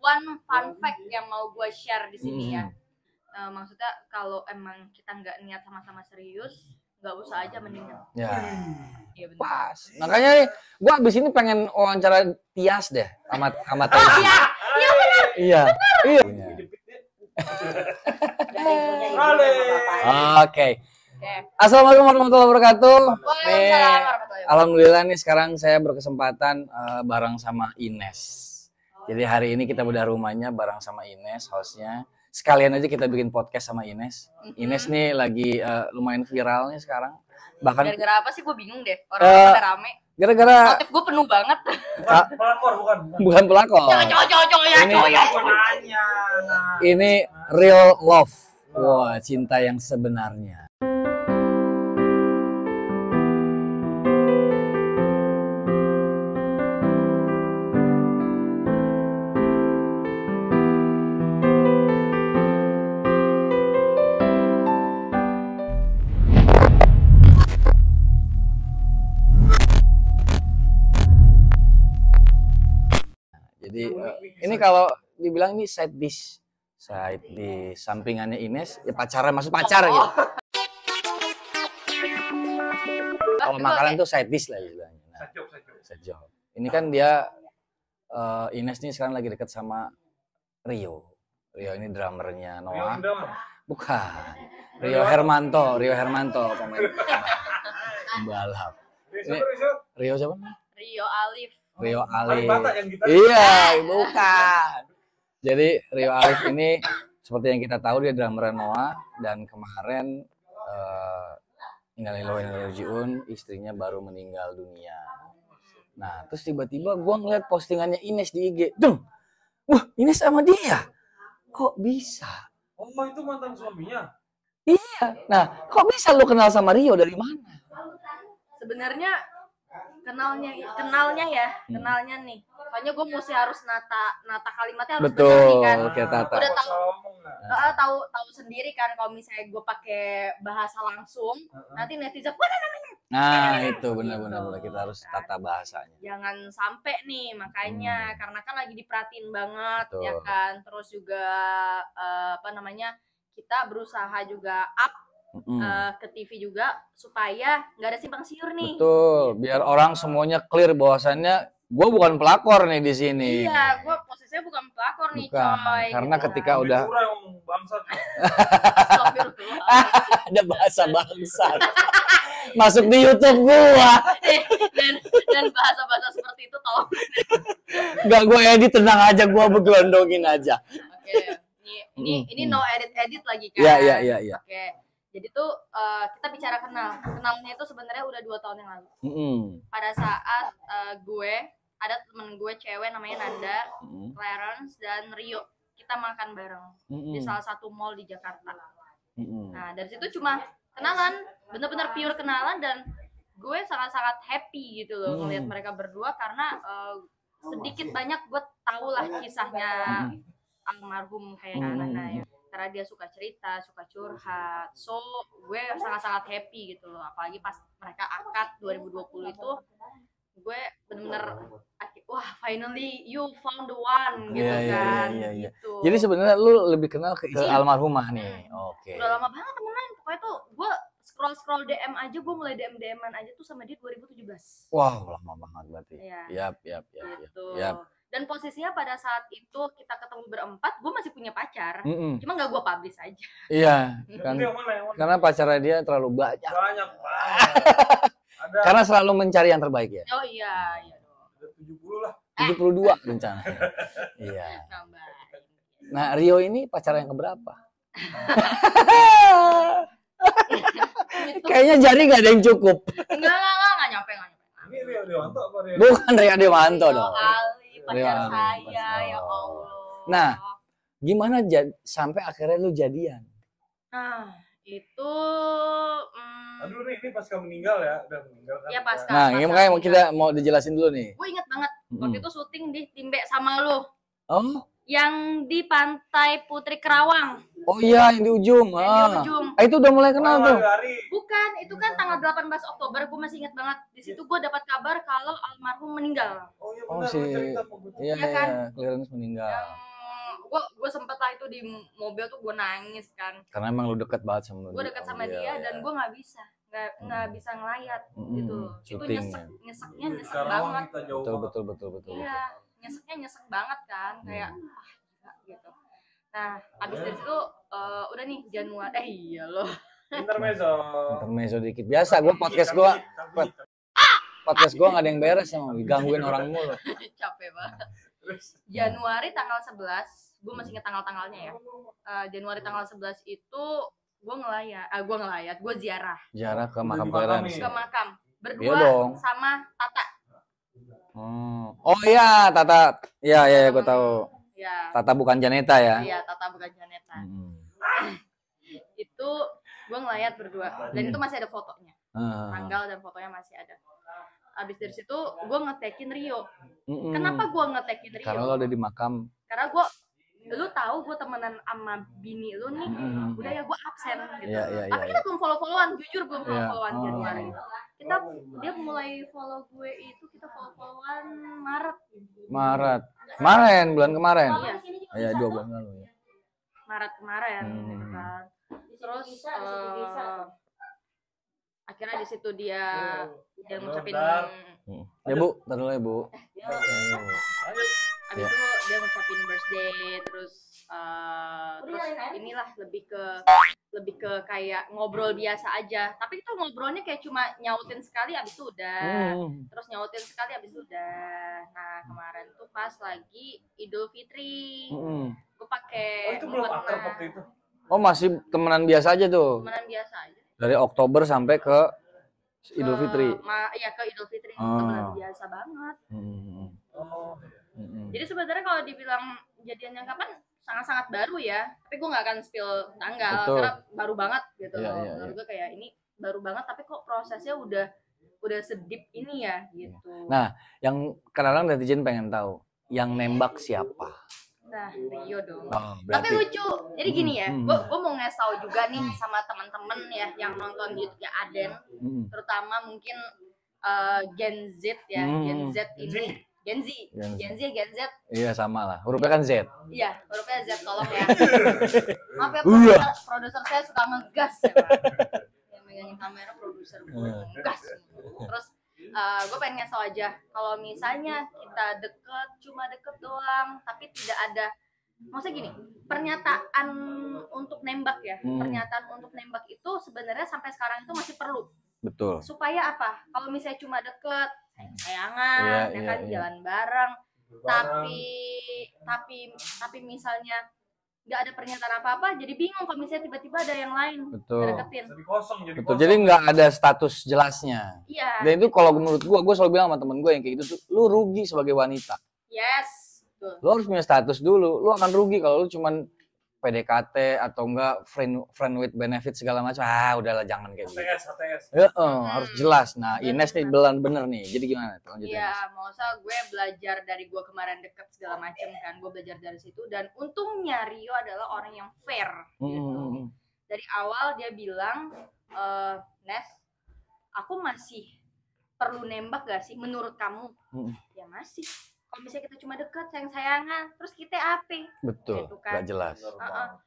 one fun fact yang mau gue share di sini ya. Maksudnya kalau emang kita nggak niat sama-sama serius, nggak usah aja mendingan. Ya. Iya benar. Pas. Makanya nih, gue abis ini pengen wawancara Tias deh sama Tessa. Iya benar. Iya. Iya. Oke. Assalamualaikum warahmatullahi wabarakatuh. Alhamdulillah nih sekarang saya berkesempatan bareng sama Ines. Jadi hari ini kita bedah rumahnya bareng sama Ines, hostnya. Sekalian aja kita bikin podcast sama Ines. Ines nih lagi lumayan viral nih sekarang. Bahkan gara-gara apa sih gue bingung deh. Orang pada rame. Gara-gara notif gue penuh banget. Pelakor bukan pelakor. Ini real love. Wah, cinta yang sebenarnya. Jadi ini kalau dibilang ini side dish sampingannya Ines ya pacaran, maksud pacar gitu. Kalau makanan tuh side dish lah istilahnya. Nah, side job. Ini kan dia Ines nih sekarang lagi deket sama Rio. Rio ini drummernya Noah. Bukan. Rio Hermanto pemain pembalap. Ini Rio siapa? Rio Alif. Iya, bukan. Jadi Rio Alif ini seperti yang kita tahu dia drummer Noah dan kemarin innalillahi wa inna ilaihi raji'un, istrinya baru meninggal dunia. Nah, terus tiba-tiba gua ngeliat postingannya Ines di IG. Wah, Ines sama dia. Kok bisa? Oh, itu mantan suaminya? Iya. Nah, kok bisa lu kenal sama Rio dari mana? Sebenarnya kenalnya nih. Soalnya gue mesti harus nata kalimatnya harus betul, benar nih kan. Kayak Tata. Udah tahu sendiri kan kalau misalnya gue pakai bahasa langsung, nanti netizen nah itu benar-benar kita harus tata bahasanya. Jangan sampai nih, makanya karena kan lagi diperhatiin banget. Betul. Ya kan. Terus juga kita berusaha juga up ke TV juga supaya nggak ada simpang siur nih. Betul, biar orang semuanya clear bahwasannya gue bukan pelakor nih di sini. Iya, gue posisinya bukan pelakor nih, coy. Karena gitu. ketika udah bangsat. ada bahasa bangsat masuk di YouTube gua. dan bahasa-bahasa seperti itu tolong. Enggak, gue edit, tenang aja, gua begelondongin aja. Oke. Ini no edit lagi kan. Iya. Oke. Jadi tuh kita bicara kenalnya itu sebenarnya udah 2 tahun yang lalu. Pada saat ada temen gue cewek namanya Nanda, Clarence dan Rio, kita makan bareng di salah satu mall di Jakarta. Nah dari situ cuma kenalan, bener-bener pure kenalan, dan gue sangat-sangat happy gitu loh ngelihat mereka berdua karena sedikit banyak gue tahu lah kisahnya almarhum kayak Nanda ya. Karena dia suka cerita, suka curhat. So, gue sangat-sangat happy gitu loh. Apalagi pas mereka akad 2020 itu, gue bener-bener, wah finally you found the one gitu kan. Iya. Gitu. Jadi sebenarnya lu lebih kenal ke almarhumah nih. Oke. Udah lama banget temenan. Pokoknya tuh gue scroll DM aja, gue mulai DM-an aja tuh sama dia 2017. Wow, lama banget berarti. Iya. Gitu. Dan posisinya pada saat itu kita ketemu berempat, gue masih punya pacar, cuma nggak gue publish aja. Iya, kan? Karena pacarnya dia terlalu banyak. Banget. Karena selalu mencari yang terbaik ya. Oh iya. Ada 70 lah. 72 rencana. Iya. Nah, Rio ini pacar yang keberapa? Kayaknya jari nggak ada yang cukup. Nggak nyampe. Ini Rio Dewanto apa Rio? Bukan Rio Dewanto dong. Pacar saya, ya Allah. Nah, gimana sampai akhirnya lu jadian? Nah, itu Aduh nih, ini pasca meninggal ya, udah meninggal kan. Iya, pasca. Nah, ini makanya kita mau dijelasin dulu nih. Gue inget banget, waktu itu syuting di Timbe sama lu. Oh? Yang di Pantai Putri Kerawang. Oh iya, yang di ujung. Itu udah mulai kenal tuh. Bukan, itu kan tanggal 18 Oktober, gue masih ingat banget. Di situ gue dapat kabar kalau almarhum meninggal. Oh iya, iya kan? Clearance meninggal. Gue sempet lah itu di mobil tuh gue nangis kan. Karena emang lu deket banget sama dia. Gue deket sama dia dan gue nggak bisa ngelayat gitu. Itu nyeseknya banget. Betul. Iya, nyesek banget kan, kayak gitu. Nah, abis dari situ udah nih Januari. Iya loh. Intermezzo dikit. Biasa gue podcast gue nggak ada yang beres, emang digangguin orang mulu. Capek banget. Januari tanggal 11, gue masih ingat tanggal-tanggalnya ya. Januari tanggal 11 itu gue ziarah ke makam Clarence. Ke makam berdua sama Tata. Oh iya, Tata. Iya, gue tahu. Ya. Tata bukan Janeta ya? Iya, Tata bukan Janeta. Itu gue ngelayat berdua dan itu masih ada fotonya. Tanggal dan fotonya masih ada. Abis dari situ gue ngetekin Rio. Kenapa gue ngetekin Rio? Karena lo ada di makam. Karena lu tahu gue temenan sama bini lu nih, udah ya gue absen gitu. Tapi kita belum follow-followan, jujur belum follow-followan Januari. Dia mulai follow gue itu kita follow-followan Maret. Bulan kemarin. Iya, 2 bulan lalu ya. Maret kemarin gitu kan. Terus akhirnya di situ dia ngucapin ya Bu, taruh dulu ya Bu. Abis itu dia ngucapin birthday, terus inilah lebih ke kayak ngobrol biasa aja. Tapi itu ngobrolnya kayak cuma nyautin sekali abis itu udah. Terus nyautin sekali abis itu udah. Nah, kemarin tuh pas lagi Idul Fitri. Gue pakai itu belum akrab waktu itu. Oh, masih temenan biasa aja tuh. Temenan biasa aja. Dari Oktober sampai ke Idul Fitri. Iya, ke Idul Fitri. Temenan biasa banget. Jadi sebenarnya kalau dibilang jadiannya kapan sangat-sangat baru ya, tapi gue nggak akan spill tanggal. Betul. Karena baru banget gitu. Menurut gue kayak ini baru banget, tapi kok prosesnya udah sedip ini ya gitu. Nah, yang kadang-kadang netizen pengen tahu, yang nembak siapa? Nah, Rio dong. Tapi lucu. Jadi gini ya, gue mau ngasih tahu juga nih sama teman-teman ya yang nonton YouTube-nya Aden, terutama mungkin Gen Z ya, Gen Z ini. Gen Z. Iya, sama lah. Hurufnya kan Z. Iya, hurufnya Z, tolong ya. Maaf ya, produser saya suka ngegas ya, Pak. Yang megangin kamera produser gue ngegas. Terus gue pengen ngasih tau aja, kalau misalnya kita cuma deket doang, tapi tidak ada, maksudnya gini, pernyataan untuk nembak ya, pernyataan untuk nembak itu sebenarnya sampai sekarang itu masih perlu. Betul. Supaya apa? Kalau misalnya cuma deket, sayang-sayangan, jalan bareng, tapi misalnya nggak ada pernyataan apa-apa, jadi bingung kalau misalnya tiba-tiba ada yang lain deketin. Betul. Jadi nggak ada status jelasnya. Iya. Dan itu kalau menurut gue selalu bilang sama temen gue yang kayak gitu tuh, lu rugi sebagai wanita. Yes. Betul. Lu harus punya status dulu. Lu akan rugi kalau lu cuman PDKT atau enggak friend with benefit segala macam. Udahlah, jangan kayak gitu. HTS. Harus jelas. Nah, Ines nih bener nih. Jadi gimana? Iya, maksudnya gue belajar dari gue kemarin deket segala macam kan. Gue belajar dari situ dan untungnya Rio adalah orang yang fair. Gitu. Dari awal dia bilang, Nes, aku masih perlu nembak gak sih menurut kamu? Ya masih. Kalau misalnya kita cuma dekat sayang-sayangan, terus kita apa? Betul, gitu kan? Gak jelas.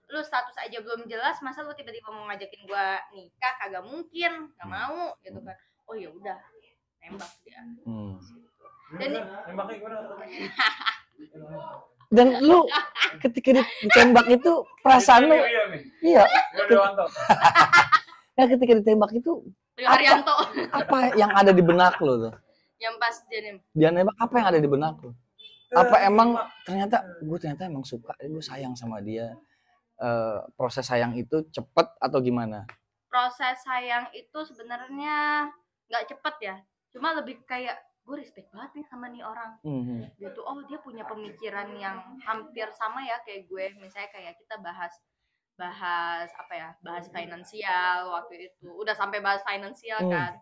Lu status aja belum jelas, masa lu tiba-tiba mau ngajakin gua nikah? Kagak mungkin, gak mau gitu kan. Oh ya udah, nembak dia. Dan nembaknya gimana? Dan lu ketika ditembak itu perasaan lu, iya. Nah, ketika ditembak itu apa yang ada di benak lu tuh? Yang pas dia nembak, apa yang ada di benak lu? Apa emang ternyata emang suka, gue sayang sama dia? Proses sayang itu cepet atau gimana? Proses sayang itu sebenarnya nggak cepet ya, cuma lebih kayak gue respect banget nih sama nih orang. Dia tuh dia punya pemikiran yang hampir sama ya kayak gue. Misalnya kayak kita bahas finansial waktu itu, udah sampai bahas finansial kan.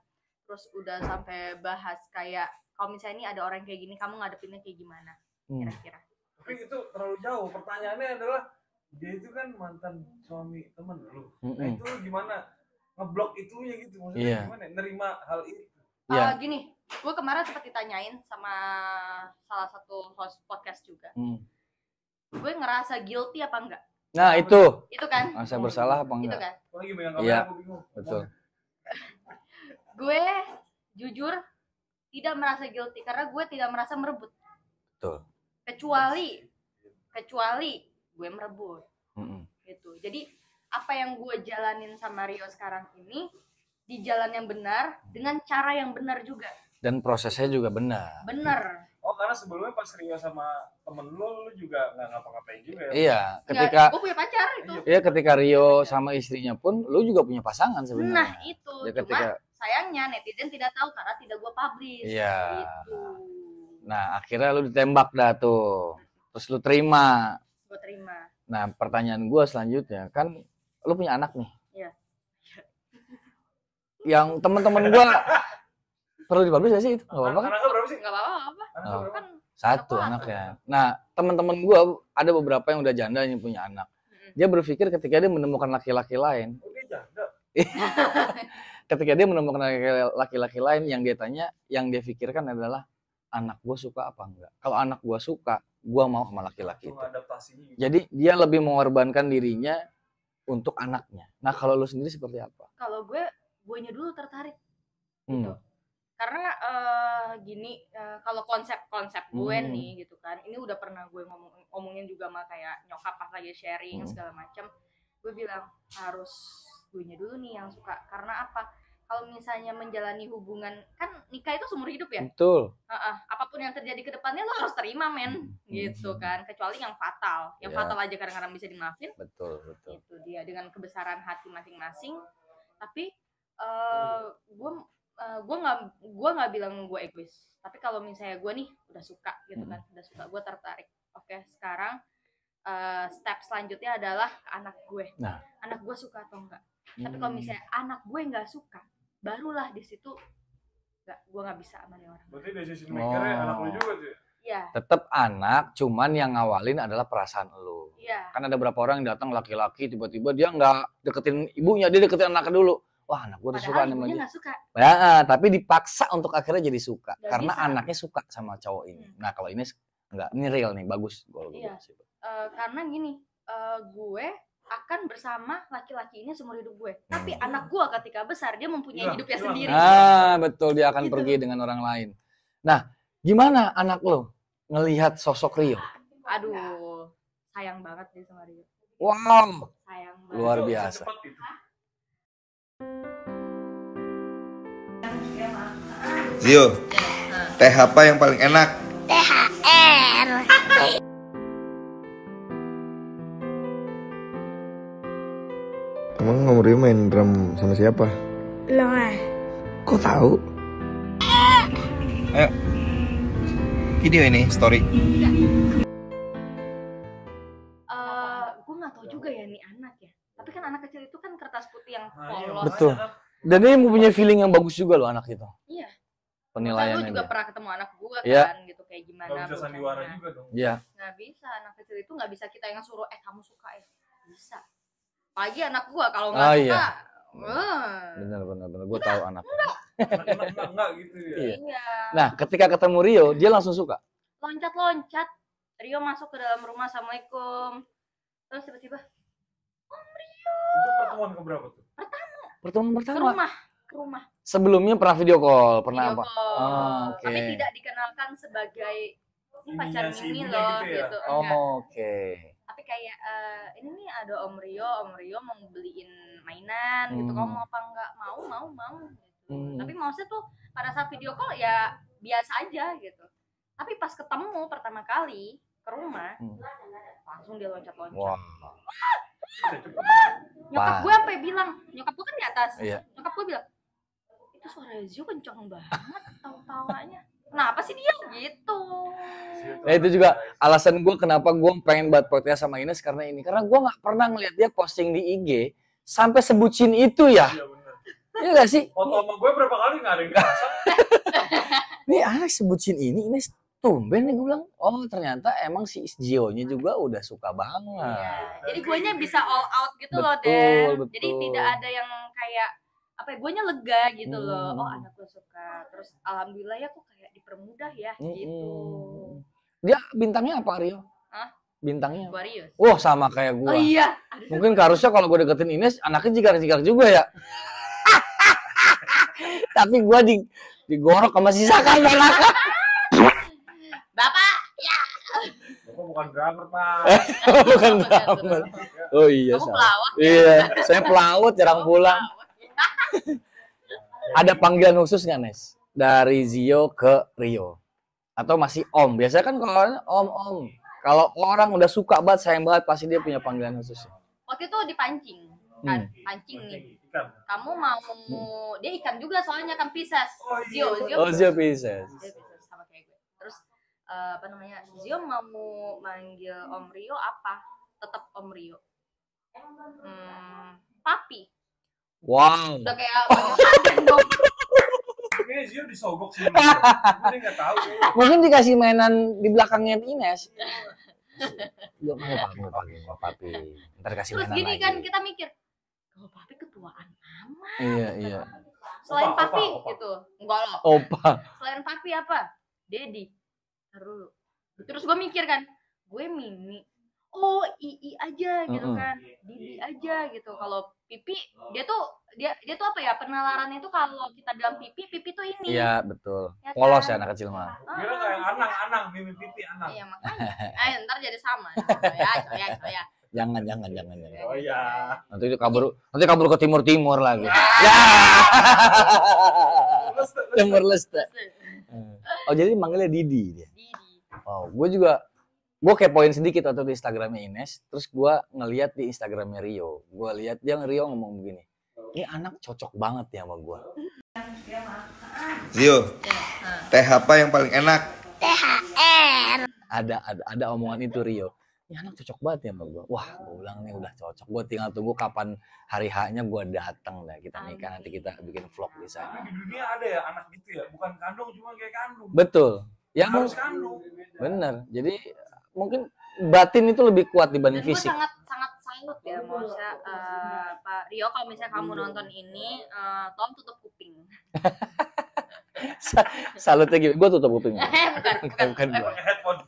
Terus udah sampai bahas kayak kalau misalnya ini ada orang kayak gini, kamu ngadepinnya kayak gimana kira-kira? Tapi itu terlalu jauh. Pertanyaannya adalah dia itu kan mantan suami temen lu. Nah itu gimana ngeblok itunya gitu, maksudnya gimana nerima hal itu? Gini, gue kemarin sempat ditanyain sama salah satu host podcast juga. Gue ngerasa guilty apa enggak? Nah itu kan? merasa bersalah apa enggak? Itu kan? Lagi megang kamera, aku bingung. Betul. Gue jujur tidak merasa guilty karena gue tidak merasa merebut. Betul. Kecuali gue merebut. Gitu. Jadi apa yang gue jalanin sama Rio sekarang ini di jalan yang benar dengan cara yang benar juga. Dan prosesnya juga benar. Benar. Oh karena sebelumnya pas Rio sama temen lu juga nggak ngapa-ngapain juga ya? Iya, ketika gue punya pacar itu. Iya, ketika Rio sama istrinya pun, lu juga punya pasangan sebenarnya. Nah itu, ya, ketika... cuma sayangnya netizen tidak tahu karena tidak gue publish. Iya. Gitu. Nah akhirnya lu ditembak dah tuh, terus lu terima. Gue terima. Nah pertanyaan gue selanjutnya, kan lu punya anak nih. Iya. Yang teman-teman gue perlu dipublish gak sih itu? Gak apa-apa kan? Anaknya berapa sih? Gak apa-apa. Kan 1 anaknya. Nah teman-teman gue ada beberapa yang udah janda yang punya anak. Dia berpikir ketika dia menemukan laki-laki lain. Oh, dia janda? Ketika dia menemukan laki-laki lain, yang dia tanya, yang dia pikirkan adalah anak gue suka apa enggak. Kalau anak gue suka, gue mau sama laki-laki itu. Jadi dia lebih mengorbankan dirinya untuk anaknya. Nah kalau lu sendiri seperti apa? Kalau guenya dulu tertarik. Gitu. Karena gini, kalau konsep gue nih gitu kan, ini udah pernah gue ngomongin juga sama kayak nyokap pas lagi sharing segala macam. Gue bilang harus guenya dulu nih yang suka. Karena apa? Kalau misalnya menjalani hubungan, kan nikah itu seumur hidup ya. Betul. Apapun yang terjadi ke depannya lo harus terima men, gitu kan. Kecuali yang fatal, fatal aja kadang-kadang bisa dimaafin. Betul. Itu dia dengan kebesaran hati masing-masing. Tapi gue nggak bilang gue egois. Tapi kalau misalnya gue nih udah suka gitu kan, gue tertarik. Oke, sekarang step selanjutnya adalah ke anak gue. Nah. Anak gue suka atau enggak? Tapi kalau misalnya anak gue nggak suka, barulah di situ gue nggak bisa sama nih orang. Berarti decision maker-nya anak lu juga tuh? Iya. Tetap anak, cuman yang ngawalin adalah perasaan lu. Iya. Kan ada beberapa orang yang datang laki-laki tiba-tiba dia nggak deketin ibunya, dia deketin anaknya dulu. Wah, anak gue udah suka sama dia. Suka. Ya, tapi dipaksa untuk akhirnya jadi suka karena bisa. Anaknya suka sama cowok ini. Nah, kalau ini enggak, ini real nih, bagus. Iya. Karena gini, gue akan bersama laki-laki ini seumur hidup gue. Tapi anak gue ketika besar dia mempunyai hidupnya sendiri. Betul, dia akan pergi dengan orang lain. Nah, gimana anak lo ngelihat sosok Rio? Aduh, sayang banget dia sama Rio. Wow, sayang banget. Luar biasa. Zio, teh apa yang paling enak? THR. Emang Om Rio main drum sama siapa? Noah. Kok tahu? Ayo, video ini story. Gue nggak tahu juga ya nih anak ya. Tapi kan anak kecil itu kan kertas putih yang polos. Betul. Dan dia punya feeling yang bagus juga loh anak itu. Iya. Penilaiannya gue juga dia. pernah ketemu anak gue Iya. kan gitu kayak gimana. Gak bisa sandiwara juga dong. Iya. Nggak bisa, anak kecil itu nggak bisa kita yang suruh kamu suka ya. Bisa. Apalagi anak gue kalau nggak suka. Iya. Bener. Gue tahu anak. Enggak gitu ya. Iya. Nah, ketika ketemu Rio, dia langsung suka. Loncat. Rio masuk ke dalam rumah, assalamualaikum. Terus tiba-tiba, Itu pertemuan keberapa tuh? Pertemuan pertama. ke rumah. Sebelumnya pernah video call, pernah Video apa? call. Oh, oke. Tapi tidak dikenalkan sebagai ini pacar Ininya si Mimi ibunya loh gitu ya? gitu. Oh, Enggak. oke. Tapi kayak ini nih ada Om Rio mau beliin mainan gitu. Kamu mau apa enggak? Mau gitu. Tapi maksudnya tuh pada saat video call ya biasa aja gitu. Tapi pas ketemu pertama kali ke rumah langsung dia loncat-loncat. Wah. Nyokap gue sampai bilang, nyokap gue kan di atas. Iya. Nyokap gue bilang, itu suara Zio kenceng banget tawa-tawanya. Kenapa sih dia gitu? Nah, itu juga alasan gue kenapa gue pengen buat podcast sama Ines karena ini. Karena gue nggak pernah ngeliat dia posting di IG sampai sebutin itu ya. Iya benar. Iya gak sih? Foto sama gue berapa kali nggak ada yang dipasang. Nih Alex sebutin ini, Ines tumben nih gue bilang, oh ternyata emang si Gio-nya juga udah suka banget. Iya. Jadi guanya bisa all out gitu loh, Betul, Den. betul. Jadi tidak ada yang kayak apa ya, guanya lega gitu loh. Oh, anak gue suka. Terus alhamdulillah ya kok kayak dipermudah ya gitu. Dia bintangnya apa, Rio? Hah? Bintangnya? Aquarius. Wah, sama kayak gua. Oh iya. Mungkin harusnya kalau gue deketin Ines, anaknya jigar-jigar juga ya. Tapi gua digorok sama si Saka neraka. Bapak, ya. Bapak bukan drummer, Pak. Bukan drummer. Oh iya, Kamu salah. pelawak. Iya, saya pelaut jarang pulang. Ada panggilan khusus nggak, Nes? Dari Zio ke Rio? Atau masih Om? Biasanya kan kalau Om. Kalau orang udah suka banget, sayang banget, pasti dia punya panggilan khusus. Waktu itu dipancing. Kan, pancing nih. Kamu mau dia ikan juga soalnya kan Pisces. Zio. Oh, Zio Pisces. Sama kayak gue. Terus apa namanya? Zio mau manggil Om Rio apa? Tetap Om Rio. Papi. Wow. Udah kayak manggil dong. Kayaknya Zio disogok sih. Dia nggak tahu. Mungkin dikasih mainan di belakangnya Ines. Gua panggil papi. Ntar kasih Terus mainan gini lagi. kan kita mikir, oh papi ketuaan amat. Iya. Selain Opa, papi opa. gitu. Enggak loh. Opa. Selain papi apa? Dedi. Terus terus gue mikir kan, gue Mimi. Oh, Ii aja gitu kan. Didi aja gitu. Kalau pipi dia tuh apa ya? Penalarannya itu kalau kita bilang pipi tuh ini. Iya, betul. Ya Polos kan? ya anak kecil mah. Kira kayak anang, mimi pipi anang. Iya makanya. Ntar jadi sama. Ya. Jangan. Oh iya. Nanti kabur ke timur lagi. Ya. Timur Leste. Oh, jadi manggilnya Didi dia. Didi. Oh, gue kepoin sedikit waktu di Instagramnya Ines, terus gue ngeliat di Instagramnya Rio. Gue lihat Rio ngomong begini, ini anak cocok banget ya sama gue. Zio, teh apa yang paling enak? THR. Ada omongan itu Rio. Ini anak cocok banget ya sama gue. Wah, gue bilang nih udah cocok. Gue tinggal tunggu kapan hari H-nya gue datang dah. Kita nikah, nanti kita bikin vlog di sana. Di dunia ada ya anak gitu ya, bukan kandung cuma kayak kandung. Betul. Yang Harus kandung. bener. Jadi mungkin batin itu lebih kuat dibanding Dan gue fisik. sangat salut ya, maksudnya Pak Rio, kalau misalnya kamu nonton ini, tolong tutup kuping. Salutnya gitu. Gue tutup kuping. Bukan. Bukan gua. Pakai headphone.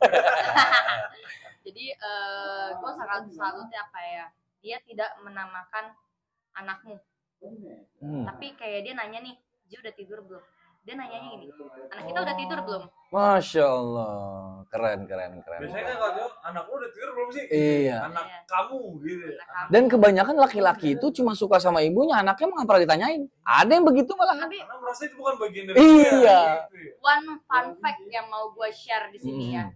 Jadi gue sangat salut ya, apa ya, dia tidak menamakan anakmu, tapi kayak dia nanya nih, Ji udah tidur belum? Dia nanyanya gini, anak kita udah tidur belum? Masya Allah, keren. Biasanya kan kalau anak lu udah tidur belum sih? Iya. Anak kamu gitu. Anak kamu. Dan kebanyakan laki-laki itu cuma suka sama ibunya, anaknya nggak pernah ditanyain. Ada yang begitu malah. Tapi Karena merasa itu bukan bagian dari Iya. dia, gitu ya. one fun fact yang mau gue share di sini ya.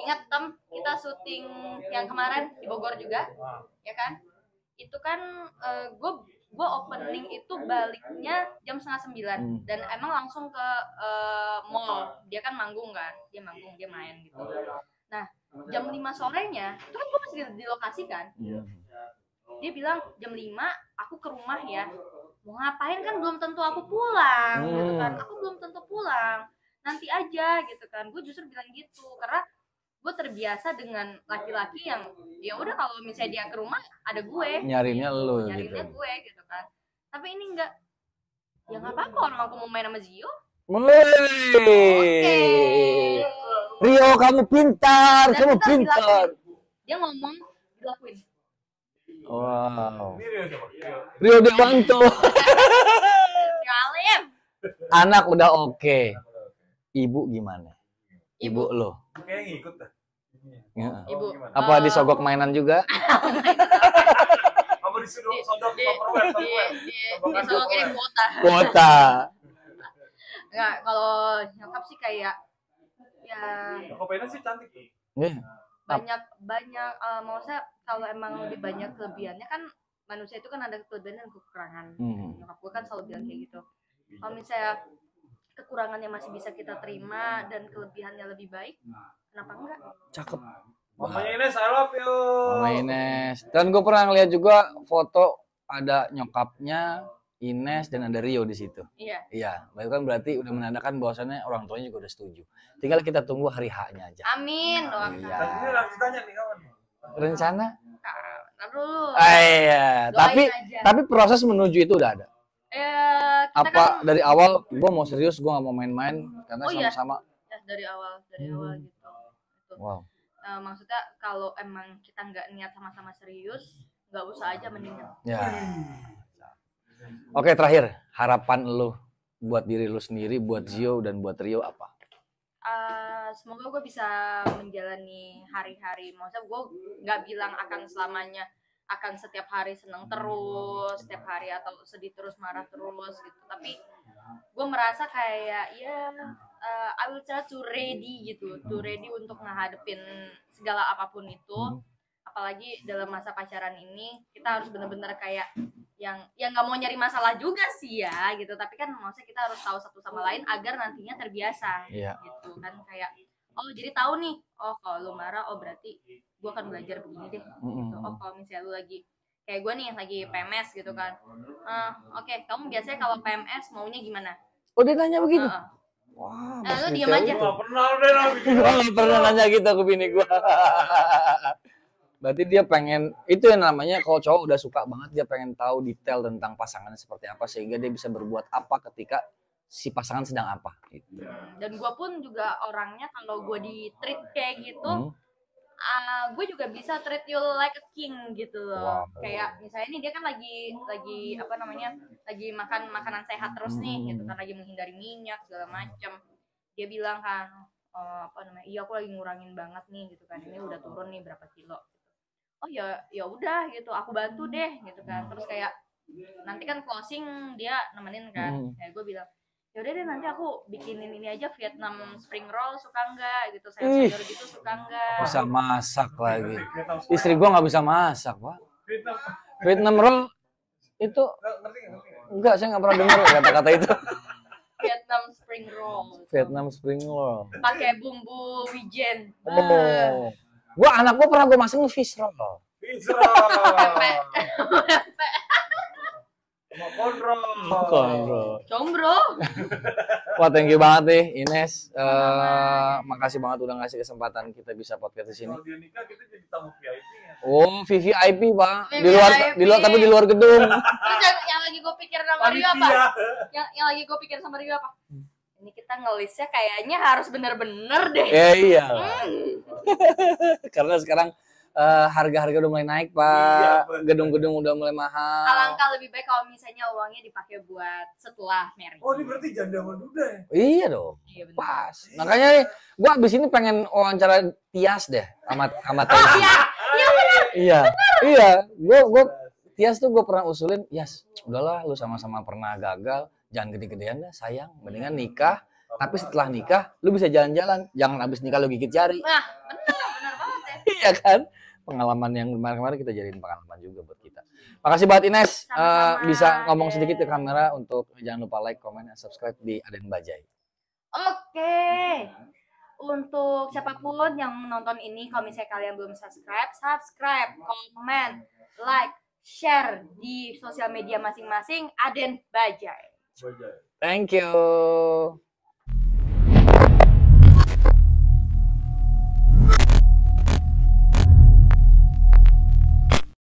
Ingat Tem, kita syuting yang kemarin di Bogor juga, ya kan? Itu kan gue opening itu baliknya jam 8:30 dan emang langsung ke mall. Dia kan manggung kan, dia main gitu. Nah jam 5 sorenya itu kan gue masih di lokasi kan. Dia bilang jam 5 aku ke rumah ya. Mau ngapain kan belum tentu aku pulang gitu kan. Aku belum tentu pulang, nanti aja gitu kan. Gue justru bilang gitu karena gue terbiasa dengan laki-laki yang ya udah kalau misalnya dia ke rumah ada gue Nyarinya lu gitu. nyarinya gue gitu kan. Tapi ini enggak, ya nggak apa-apa orang aku mau main sama Zio. Wih. Rio, kamu pintar, Dan kamu kita pintar. dilakuin. Dia ngomong dilakuin. Wow. Ini Rio siapa? Rio Dewanto. Ngalim. Anak udah oke. Ibu gimana? Ibu lo. Kayak ngikut dah. Ya. Ibu. Apa disogok mainan juga? Apa disuruh sodok Tupperware? Disogokin kuota. Kuota. Enggak, kalau nyokap sih kayak ya Kopinya sih cantik tuh. banyak maksudnya kalau emang lebih banyak kelebihannya kan, manusia itu kan ada kelebihan dan kekurangan. Nyokap gue kan selalu bilang kayak gitu. Kalau misalnya kekurangannya masih bisa kita terima dan kelebihannya lebih baik, kenapa enggak? Cakep. Mamanya Ines, I love you. Mama Ines. Dan gue pernah ngeliat juga foto ada nyokapnya Ines dan ada Rio di situ. Iya. Iya, itu kan berarti udah menandakan bahwasannya orang tuanya juga udah setuju. Tinggal kita tunggu hari H-nya aja. Amin, doakan. Iya. Ini langsung tanya nih kawan. Rencana? Dulu. Iya, tapi proses menuju itu udah ada. Kita Apa kan, dari awal gue mau serius, gue gak mau main-main karena sama-sama. Ya, dari awal gitu. Itu. Wow. Maksudnya kalau emang kita nggak niat sama-sama serius, nggak usah aja mendingan. Ya. Oke, terakhir harapan lu buat diri lu sendiri, buat Zio dan buat Rio apa? Semoga gue bisa menjalani hari-hari. Maksudnya gue nggak bilang akan selamanya, akan setiap hari seneng terus, setiap hari atau sedih terus, marah terus gitu. Tapi gue merasa kayak I will try to ready gitu, untuk menghadapin segala apapun itu. Apalagi dalam masa pacaran ini kita harus benar-benar kayak yang nggak mau nyari masalah juga sih ya gitu, tapi kan maksudnya kita harus tahu satu sama lain agar nantinya terbiasa. Gitu kan, kayak jadi tahu nih, kalau lu marah berarti gue akan belajar begini deh gitu. Kalau misalnya lu lagi kayak gue nih lagi PMS gitu kan, oke, kamu biasanya kalau PMS maunya gimana? Oh, dia nanya begitu? Wah, lu diam aja. Gak pernah nanya gitu ke bini gue. Berarti dia pengen, itu yang namanya kalau cowok udah suka banget, dia pengen tahu detail tentang pasangannya seperti apa sehingga dia bisa berbuat apa ketika si pasangan sedang apa gitu. Dan gue pun juga orangnya kalau gue di treat kayak gitu, gue juga bisa treat you like a king gitu loh. Kayak misalnya ini dia kan lagi apa namanya, lagi makan makanan sehat terus nih gitu kan, lagi menghindari minyak segala macam. Dia bilang kan, apa namanya, iya aku lagi ngurangin banget nih gitu kan, ini udah turun nih berapa kilo. Oh ya udah gitu, aku bantu deh gitu kan. Terus kayak nanti kan closing dia nemenin kan, kayak gue bilang ya udah deh nanti aku bikinin ini aja, Vietnam spring roll suka nggak gitu, sayur gitu suka nggak. Bisa masak lagi. Istri gue nggak bisa masak, Pak. Vietnam roll itu enggak, saya nggak pernah dengar kata-kata itu. Vietnam spring roll. Vietnam spring roll. Pakai bumbu wijen. Anak gua pernah gua masak fish roll. Combro. Wah, thank you banget nih Ines. Makasih banget udah ngasih kesempatan kita bisa podcast di sini. Kalau dia nikah kita jadi tamu VIP ya. Oh, VVIP, Pak. VVIP. Tapi di luar gedung. Terus yang lagi gue pikir sama Rio apa? Yang lagi gue pikir sama Rio apa? Ini kita ngelisnya kayaknya harus bener-bener deh. Iya. Karena sekarang harga-harga udah mulai naik, Pak. Gedung-gedung udah mulai mahal. Alangkah lebih baik kalau misalnya uangnya dipakai buat setelah married. Oh, ini berarti janda muda ya? Iya dong. Iya, bener. Pas. Makanya nih, gua abis ini pengen wawancara Tias deh sama Teddy. Iya benar. Iya. Gua Tias tuh gue pernah usulin, Yas, udahlah lu sama-sama pernah gagal, jangan gede-gedean dah, sayang. Mendingan nikah, tapi setelah nikah lu bisa jalan-jalan, jangan abis nikah lu gigit jari. Nah, benar banget ya. Iya kan? Pengalaman yang kemarin-kemarin kita jadiin pengalaman juga buat kita. Makasih banget Ines. Bisa ngomong sedikit ke kamera untuk jangan lupa like, comment, dan subscribe di Aden Bajai. Oke. Untuk siapapun yang menonton ini, kalau misalnya kalian belum subscribe, comment, like, share di sosial media masing-masing Aden Bajai. Thank you.